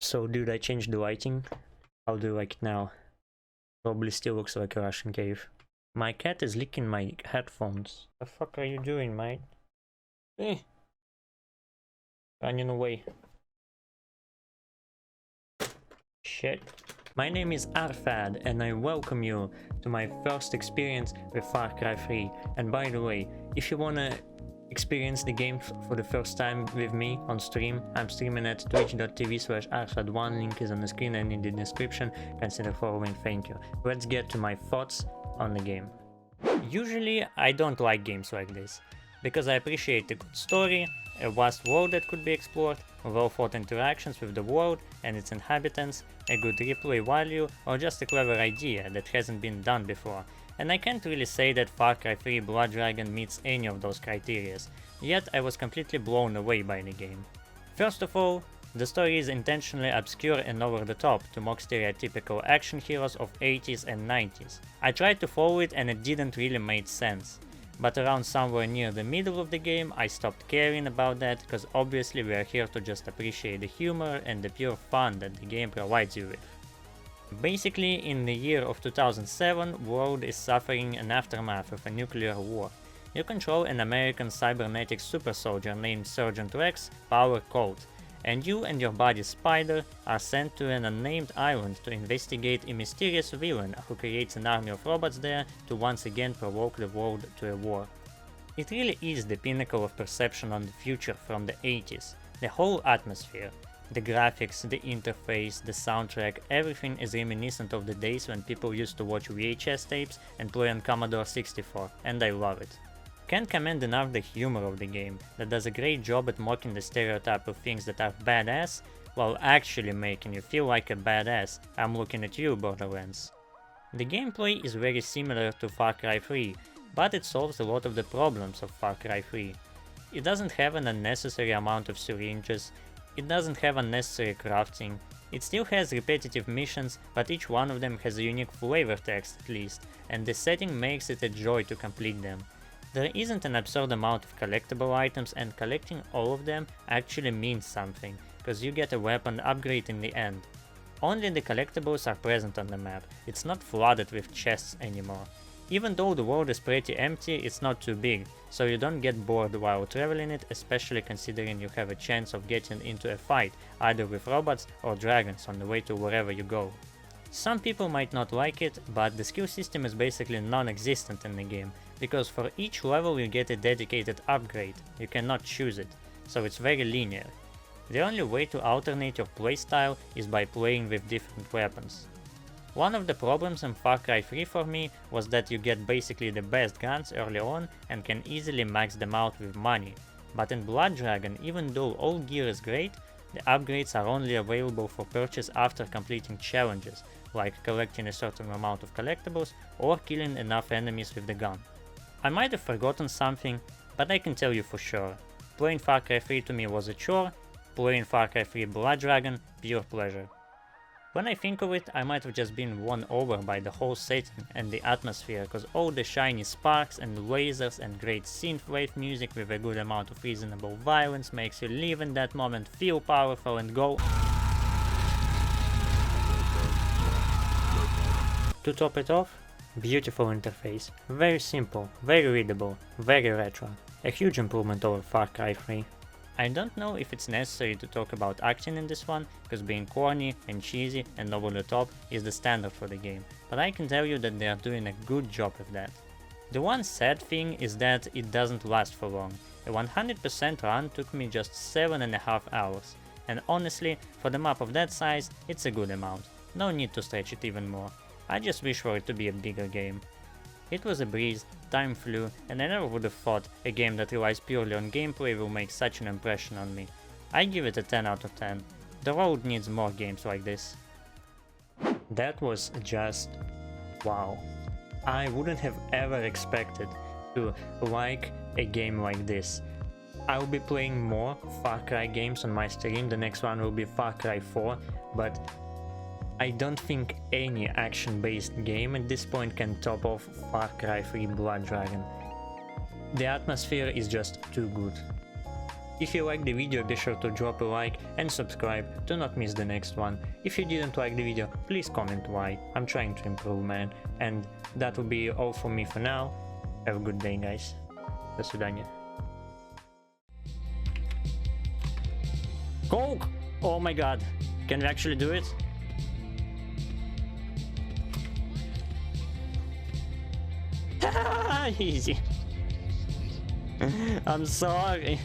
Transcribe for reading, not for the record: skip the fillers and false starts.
So dude, I changed the lighting. How do you like it now? Probably still looks like a Russian cave. My cat is licking my headphones. The fuck are you doing, mate? Eh. Running away. Shit. My name is Arfad and I welcome you to my first experience with Far Cry 3. And by the way, if you wanna experience the game for the first time with me on stream, I'm streaming at twitch.tv/arfad1, link is on the screen and in the description. Consider following, thank you. Let's get to my thoughts on the game. Usually I don't like games like this, because I appreciate a good story, a vast world that could be explored, well thought interactions with the world and its inhabitants, a good replay value, or just a clever idea that hasn't been done before. And I can't really say that Far Cry 3 Blood Dragon meets any of those criteria, yet I was completely blown away by the game. First of all, the story is intentionally obscure and over the top to mock stereotypical action heroes of 80s and 90s. I tried to follow it and it didn't really make sense. But around somewhere near the middle of the game I stopped caring about that, because obviously we are here to just appreciate the humor and the pure fun that the game provides you with. Basically, in the year of 2007, world is suffering an aftermath of a nuclear war. You control an American cybernetic super soldier named Sergeant Rex, Power Colt, and you and your buddy Spider are sent to an unnamed island to investigate a mysterious villain who creates an army of robots there to once again provoke the world to a war. It really is the pinnacle of perception on the future from the 80s. The whole atmosphere, the graphics, the interface, the soundtrack, everything is reminiscent of the days when people used to watch VHS tapes and play on Commodore 64, and I love it. Can't commend enough the humor of the game, that does a great job at mocking the stereotype of things that are badass, while actually making you feel like a badass. I'm looking at you, Borderlands. The gameplay is very similar to Far Cry 3, but it solves a lot of the problems of Far Cry 3. It doesn't have an unnecessary amount of syringes, it doesn't have unnecessary crafting, it still has repetitive missions, but each one of them has a unique flavor text at least, and the setting makes it a joy to complete them. There isn't an absurd amount of collectible items, and collecting all of them actually means something, because you get a weapon upgrade in the end. Only the collectibles are present on the map, it's not flooded with chests anymore. Even though the world is pretty empty, it's not too big, so you don't get bored while traveling it, especially considering you have a chance of getting into a fight, either with robots or dragons on the way to wherever you go. Some people might not like it, but the skill system is basically non-existent in the game, because for each level you get a dedicated upgrade, you cannot choose it, so it's very linear. The only way to alternate your playstyle is by playing with different weapons. One of the problems in Far Cry 3 for me was that you get basically the best guns early on and can easily max them out with money, but in Blood Dragon, even though all gear is great, the upgrades are only available for purchase after completing challenges, like collecting a certain amount of collectibles or killing enough enemies with the gun. I might have forgotten something, but I can tell you for sure. Playing Far Cry 3 to me was a chore, playing Far Cry 3 Blood Dragon, pure pleasure. When I think of it, I might have just been won over by the whole setting and the atmosphere, cause all the shiny sparks and lasers and great synthwave music with a good amount of reasonable violence makes you live in that moment, feel powerful and go. To top it off, beautiful interface, very simple, very readable, very retro, a huge improvement over Far Cry 3. I don't know if it's necessary to talk about acting in this one, because being corny and cheesy and over the top is the standard for the game, but I can tell you that they are doing a good job with that. The one sad thing is that it doesn't last for long. A 100% run took me just 7.5 hours, and honestly, for the map of that size, it's a good amount. No need to stretch it even more. I just wish for it to be a bigger game. It was a breeze, time flew, and I never would have thought a game that relies purely on gameplay will make such an impression on me. I give it a 10 out of 10. The world needs more games like this. That was just wow. I wouldn't have ever expected to like a game like this. I will be playing more Far Cry games on my stream, the next one will be Far Cry 4, but I don't think any action-based game at this point can top off Far Cry 3 Blood Dragon. The atmosphere is just too good. If you liked the video, be sure to drop a like and subscribe to not miss the next one. If you didn't like the video, please comment why. I'm trying to improve, man. And that will be all for me for now. Have a good day, guys. До свидания. Coke! Oh my god. Can we actually do it? Easy. I'm sorry.